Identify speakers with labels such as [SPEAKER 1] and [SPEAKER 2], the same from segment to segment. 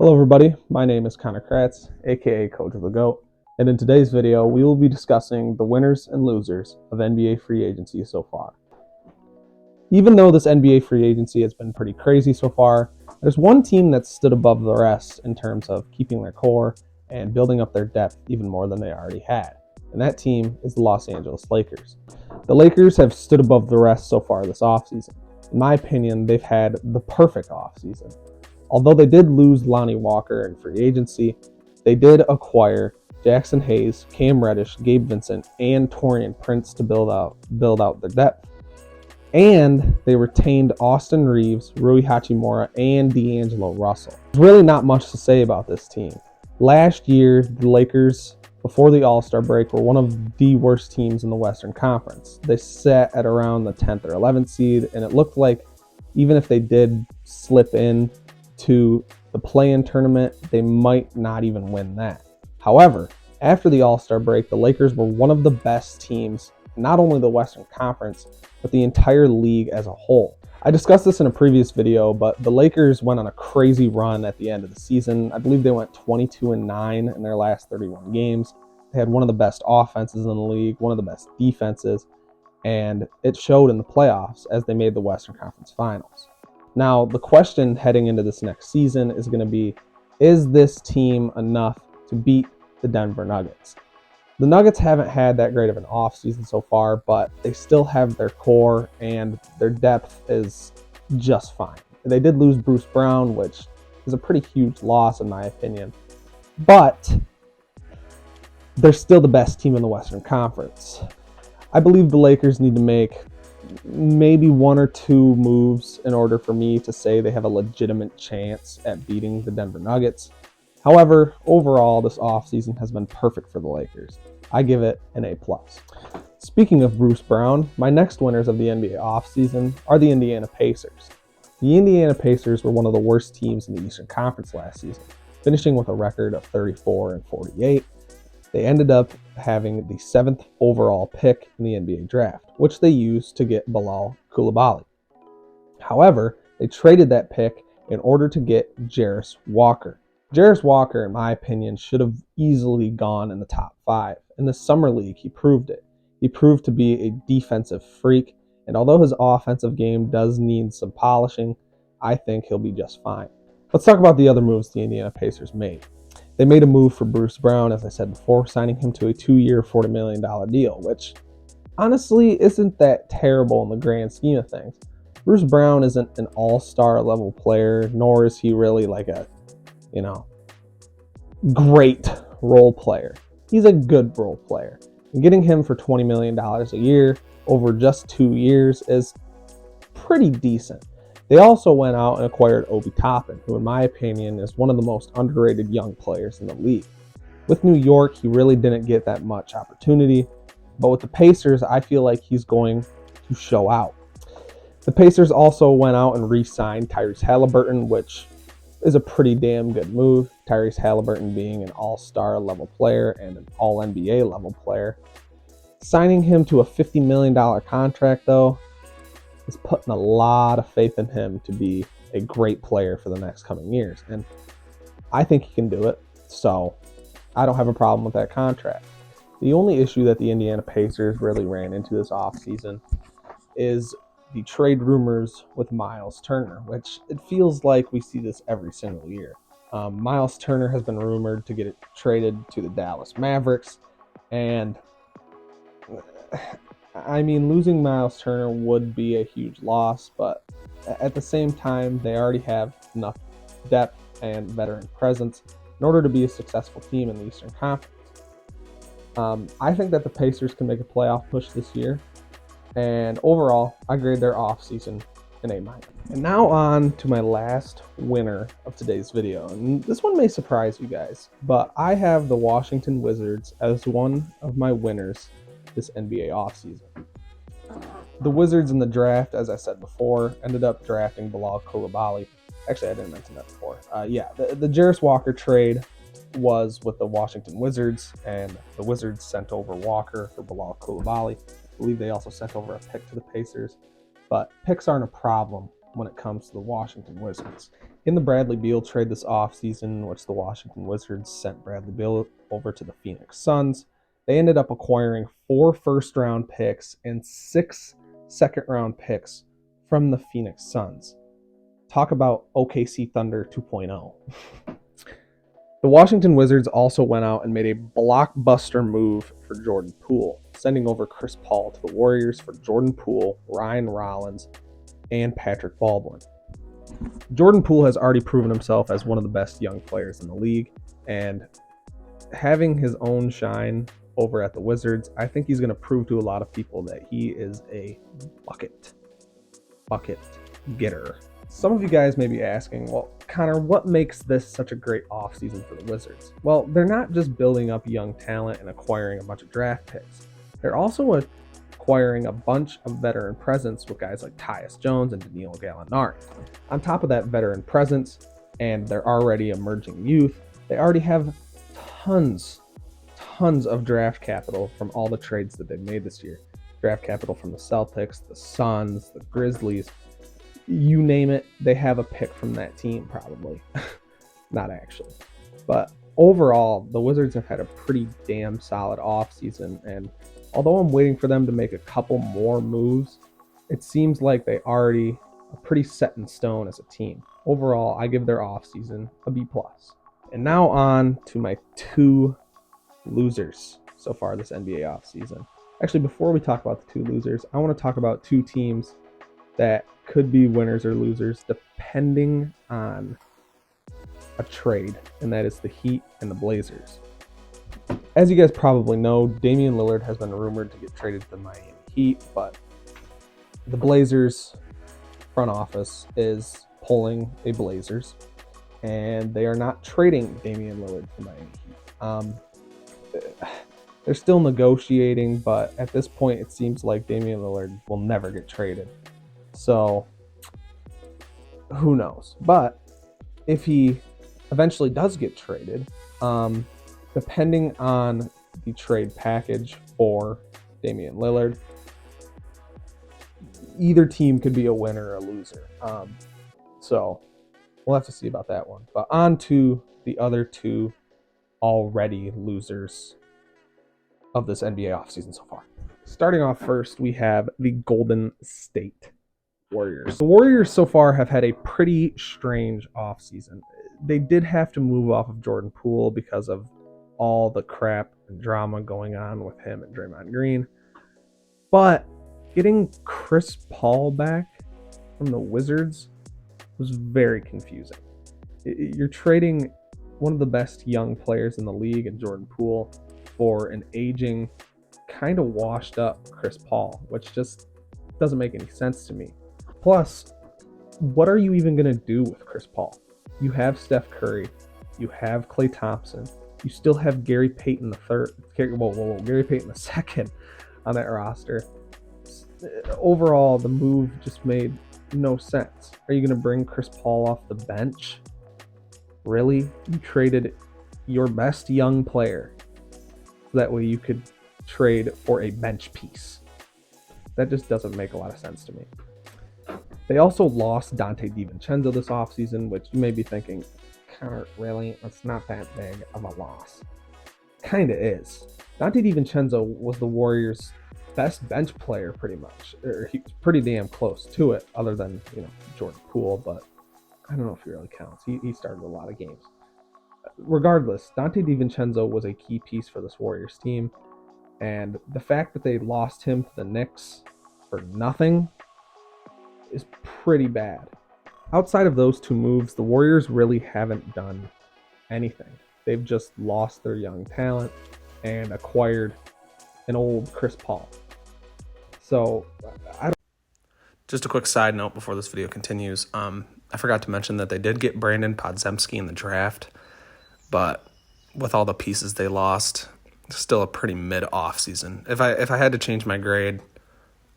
[SPEAKER 1] Hello everybody, my name is Connor Kratz, aka Coach of the GOAT, and in today's video we will be discussing the winners and losers of NBA free agency so far. Even though this NBA free agency has been pretty crazy so far, there's one team that stood above the rest in terms of keeping their core and building up their depth even more than they already had, and that team is the Los Angeles Lakers. The Lakers have stood above the rest so far this offseason. In my opinion, they've had the perfect offseason. Although they did lose Lonnie Walker in free agency, they did acquire Jackson Hayes, Cam Reddish, Gabe Vincent, and Taurean Prince to build out their depth. And they retained Austin Reaves, Rui Hachimura, and D'Angelo Russell. There's really not much to say about this team. Last year, the Lakers, before the All-Star break, were one of the worst teams in the Western Conference. They sat at around the 10th or 11th seed, and it looked like even if they did slip in to the play-in tournament, they might not even win that. However, after the All-Star break, the Lakers were one of the best teams, not only the Western Conference, but the entire league as a whole. I discussed this in a previous video, but the Lakers went on a crazy run at the end of the season. I believe they went 22-9 in their last 31 games. They had one of the best offenses in the league, one of the best defenses, and it showed in the playoffs as they made the Western Conference Finals. Now, the question heading into this next season is going to be, is this team enough to beat the Denver Nuggets? The Nuggets haven't had that great of an offseason so far, but they still have their core and their depth is just fine. They did lose Bruce Brown, which is a pretty huge loss in my opinion, but they're still the best team in the Western Conference. I believe the Lakers need to make maybe one or two moves in order for me to say they have a legitimate chance at beating the Denver Nuggets. However, overall, this offseason has been perfect for the Lakers. I give it an A+. Speaking of Bruce Brown, my next winners of the NBA offseason are the Indiana Pacers. The Indiana Pacers were one of the worst teams in the Eastern Conference last season, finishing with a record of 34-48. They ended up having the 7th overall pick in the NBA draft, which they used to get Bilal Coulibaly. However, they traded that pick in order to get Jarace Walker. Jarace Walker, in my opinion, should have easily gone in the top 5. In the Summer League, he proved it. He proved to be a defensive freak, and although his offensive game does need some polishing, I think he'll be just fine. Let's talk about the other moves the Indiana Pacers made. They made a move for Bruce Brown, as I said before, signing him to a 2-year, $40 million deal, which honestly isn't that terrible in the grand scheme of things. Bruce Brown isn't an all-star level player, nor is he really like a, great role player. He's a good role player. And getting him for $20 million a year over just 2 years is pretty decent. They also went out and acquired Obi Toppin, who in my opinion is one of the most underrated young players in the league. With New York, he really didn't get that much opportunity, but with the Pacers, I feel like he's going to show out. The Pacers also went out and re-signed Tyrese Halliburton, which is a pretty damn good move. Tyrese Halliburton being an all-star level player and an all-NBA level player. Signing him to a $50 million contract, though, is putting a lot of faith in him to be a great player for the next coming years. And I think he can do it. So I don't have a problem with that contract. The only issue that the Indiana Pacers really ran into this offseason is the trade rumors with Miles Turner, which it feels like we see this every single year. Miles Turner has been rumored to get traded to the Dallas Mavericks, and I mean, losing Miles Turner would be a huge loss, but at the same time, they already have enough depth and veteran presence in order to be a successful team in the Eastern Conference. I think that the Pacers can make a playoff push this year, and overall, I grade their offseason an A-. And now on to my last winner of today's video, and this one may surprise you guys, but I have the Washington Wizards as one of my winners this NBA offseason. The Wizards in the draft, as I said before, ended up drafting Bilal Coulibaly. Actually, I didn't mention that before. The Jarace Walker trade was with the Washington Wizards, and the Wizards sent over Walker for Bilal Coulibaly. I believe they also sent over a pick to the Pacers, but picks aren't a problem when it comes to the Washington Wizards. In the Bradley Beal trade this offseason, which the Washington Wizards sent Bradley Beal over to the Phoenix Suns, they ended up acquiring 4 first-round picks and 6 second-round picks from the Phoenix Suns. Talk about OKC Thunder 2.0. The Washington Wizards also went out and made a blockbuster move for Jordan Poole, sending over Chris Paul to the Warriors for Jordan Poole, Ryan Rollins, and Patrick Baldwin. Jordan Poole has already proven himself as one of the best young players in the league, and having his own shine over at the Wizards, I think he's going to prove to a lot of people that he is a bucket getter. Some of you guys may be asking, well, Connor, what makes this such a great offseason for the Wizards? Well, they're not just building up young talent and acquiring a bunch of draft picks. They're also acquiring a bunch of veteran presence with guys like Tyus Jones and Danilo Gallinari. On top of that veteran presence and their already emerging youth, they already have tons of draft capital from all the trades that they've made this year. Draft capital from the Celtics, the Suns, the Grizzlies. You name it, they have a pick from that team probably. Not actually. But overall, the Wizards have had a pretty damn solid offseason, and although I'm waiting for them to make a couple more moves, it seems like they already are pretty set in stone as a team. Overall, I give their offseason a B+. And now on to my 2 losers so far this NBA offseason. Actually, before we talk about the 2 losers, I want to talk about 2 teams that could be winners or losers depending on a trade, and that is the Heat and the Blazers. As you guys probably know, Damian Lillard has been rumored to get traded to the Miami Heat, but the Blazers front office is pulling a Blazers, and they are not trading Damian Lillard to the Miami Heat. They're still negotiating, but at this point, it seems like Damian Lillard will never get traded. So, who knows? But if he eventually does get traded, depending on the trade package for Damian Lillard, either team could be a winner or a loser. So, we'll have to see about that one. But on to the other 2 already losers of this NBA offseason so far. Starting off first, we have the Golden State Warriors. The Warriors so far have had a pretty strange offseason. They did have to move off of Jordan Poole because of all the crap and drama going on with him and Draymond Green. But getting Chris Paul back from the Wizards was very confusing. You're trading one of the best young players in the league in Jordan Poole for an aging, kind of washed up Chris Paul, which just doesn't make any sense to me. Plus, what are you even going to do with Chris Paul? You have Steph Curry. You have Klay Thompson. You still have Gary Payton II on that roster. Overall, the move just made no sense. Are you going to bring Chris Paul off the bench? Really? You traded your best young player so that way you could trade for a bench piece. That just doesn't make a lot of sense to me. They also lost Donte DiVincenzo this offseason, which you may be thinking, Connor, really? That's not that big of a loss. Kinda is. Donte DiVincenzo was the Warriors' best bench player pretty much. Or he was pretty damn close to it, other than, Jordan Poole, but I don't know if he really counts. He started a lot of games. Regardless, Donte DiVincenzo was a key piece for this Warriors team, and the fact that they lost him to the Knicks for nothing is pretty bad. Outside of those 2 moves, the Warriors really haven't done anything. They've just lost their young talent and acquired an old Chris Paul. So,
[SPEAKER 2] Just a quick side note before this video continues. I forgot to mention that they did get Brandon Podziemski in the draft, but with all the pieces they lost, still a pretty mid-off season. If I had to change my grade,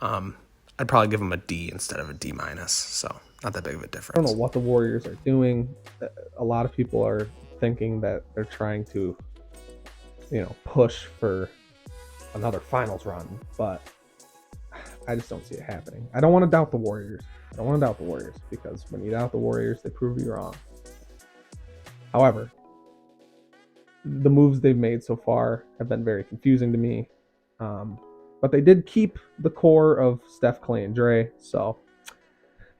[SPEAKER 2] I'd probably give them a D instead of a D-. So not that big of a difference.
[SPEAKER 1] I don't know what the Warriors are doing. A lot of people are thinking that they're trying to, push for another finals run, but I just don't see it happening. I don't want to doubt the Warriors, I don't want to doubt the Warriors, because when you doubt the Warriors, they prove you wrong. However, the moves they've made so far have been very confusing to me. But they did keep the core of Steph, Clay, and Dre, so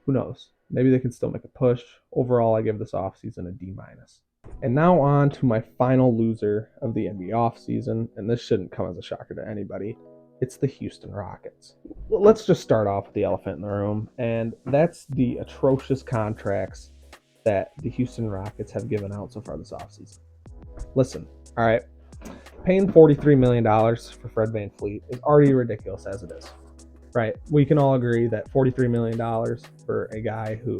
[SPEAKER 1] who knows? Maybe they can still make a push. Overall, I give this offseason a D-. And now on to my final loser of the NBA offseason, and this shouldn't come as a shocker to anybody. It's the Houston Rockets. Let's just start off with the elephant in the room, and that's the atrocious contracts that the Houston Rockets have given out so far this offseason. Listen, all right, paying $43 million for Fred VanVleet is already ridiculous as it is, right? We can all agree that $43 million for a guy who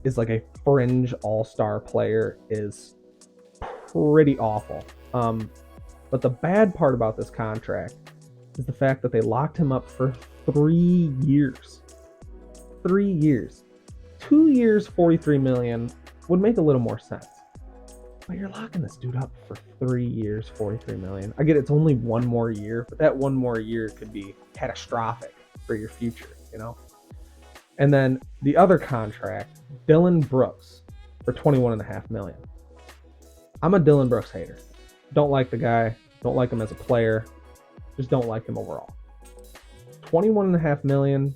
[SPEAKER 1] is like a fringe all-star player is pretty awful. But the bad part about this contract is the fact that they locked him up for 3 years. 3 years. 2 years, $43 million would make a little more sense. But you're locking this dude up for 3 years, $43 million. I get it's only one more year, but that one more year could be catastrophic for your future, you know? And then the other contract, Dillon Brooks, for $21.5 million. I'm a Dillon Brooks hater. Don't like the guy. Don't like him as a player. Just don't like him overall. $21.5 million,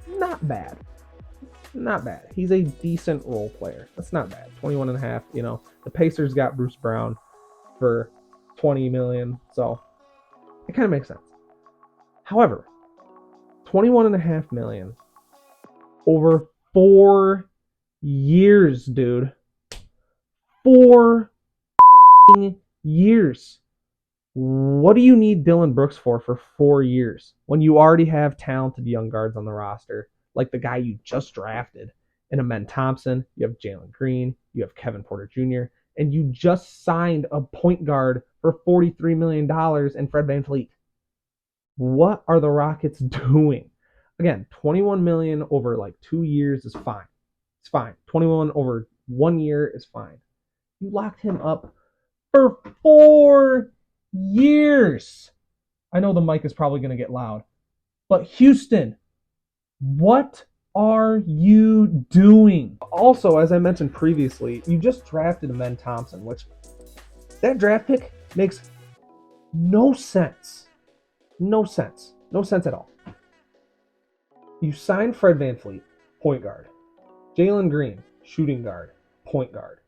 [SPEAKER 1] not bad. Not bad. He's a decent role player. That's not bad. 21.5, you know. The Pacers got Bruce Brown for $20 million, so it kind of makes sense. However, $21.5 million over 4 years, dude. 4 years. What do you need Dillon Brooks for 4 years when you already have talented young guards on the roster, like the guy you just drafted in Amen Thompson? You have Jalen Green, you have Kevin Porter Jr., and you just signed a point guard for $43 million and Fred VanVleet. What are the Rockets doing? Again, $21 million over like 2 years is fine. It's fine. 21 over 1 year is fine. You locked him up for 4 years. I know the mic is probably going to get loud, but Houston, what are you doing? Also, as I mentioned previously, you just drafted Amen Thompson, which that draft pick makes no sense. No sense. No sense at all. You signed Fred VanVleet, point guard. Jalen Green, shooting guard, point guard.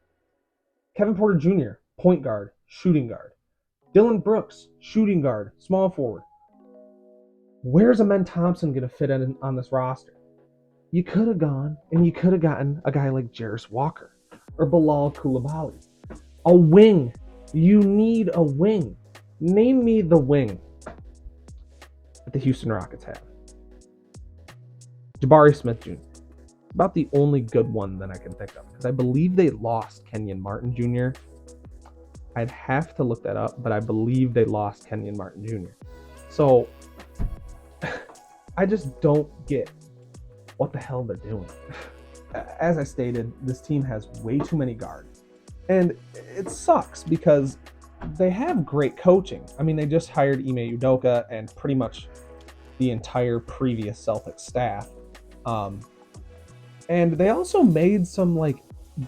[SPEAKER 1] Kevin Porter Jr., point guard, shooting guard. Dillon Brooks, shooting guard, small forward. Where's Amen Thompson going to fit in on this roster? You could have gone and you could have gotten a guy like Jarris Walker or Bilal Coulibaly. A wing. You need a wing. Name me the wing that the Houston Rockets have. Jabari Smith Jr. About the only good one that I can think of, because I believe they lost Kenyon Martin Jr. I'd have to look that up, but I believe they lost Kenyon Martin Jr. So I just don't get what the hell they're doing. As I stated, this team has way too many guards. And it sucks because they have great coaching. I mean, they just hired Ime Udoka and pretty much the entire previous Celtics staff. And they also made some like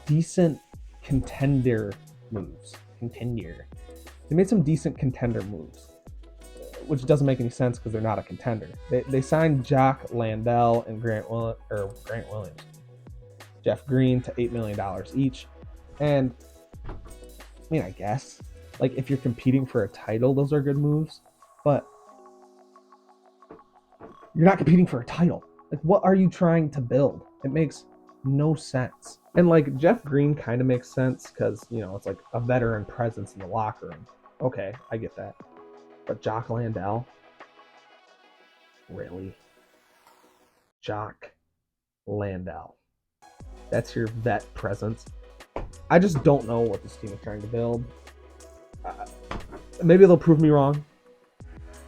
[SPEAKER 1] decent contender moves. They made some decent contender moves, which doesn't make any sense because they're not a contender. They signed Jock Landale and Grant Williams, Jeff Green to $8 million each. And I mean, I guess like if you're competing for a title, those are good moves, but you're not competing for a title. Like, what are you trying to build? It makes no sense. And like Jeff Green kind of makes sense because, you know, it's like a veteran presence in the locker room. Okay, I get that. But Jock Landale? Really? Jock Landale. That's your vet presence. I just don't know what this team is trying to build. Maybe they'll prove me wrong.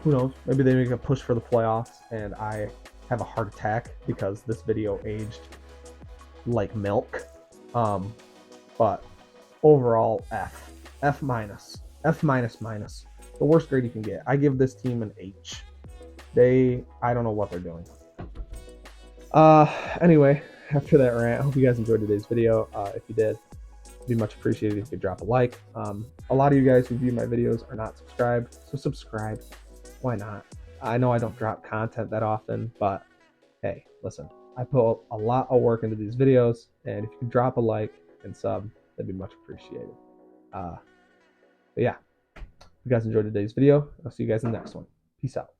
[SPEAKER 1] Who knows? Maybe they make a push for the playoffs and I have a heart attack because this video aged like milk. But overall, F minus. The worst grade you can get. I give this team an H. I don't know what they're doing. Anyway, after that rant, I hope you guys enjoyed today's video. If you did, it'd be much appreciated if you could drop a like. A lot of you guys who view my videos are not subscribed, so subscribe. Why not? I know I don't drop content that often, but hey, listen, I put a lot of work into these videos, and if you could drop a like and sub, that'd be much appreciated. But yeah, if you guys enjoyed today's video, I'll see you guys in the next one. Peace out.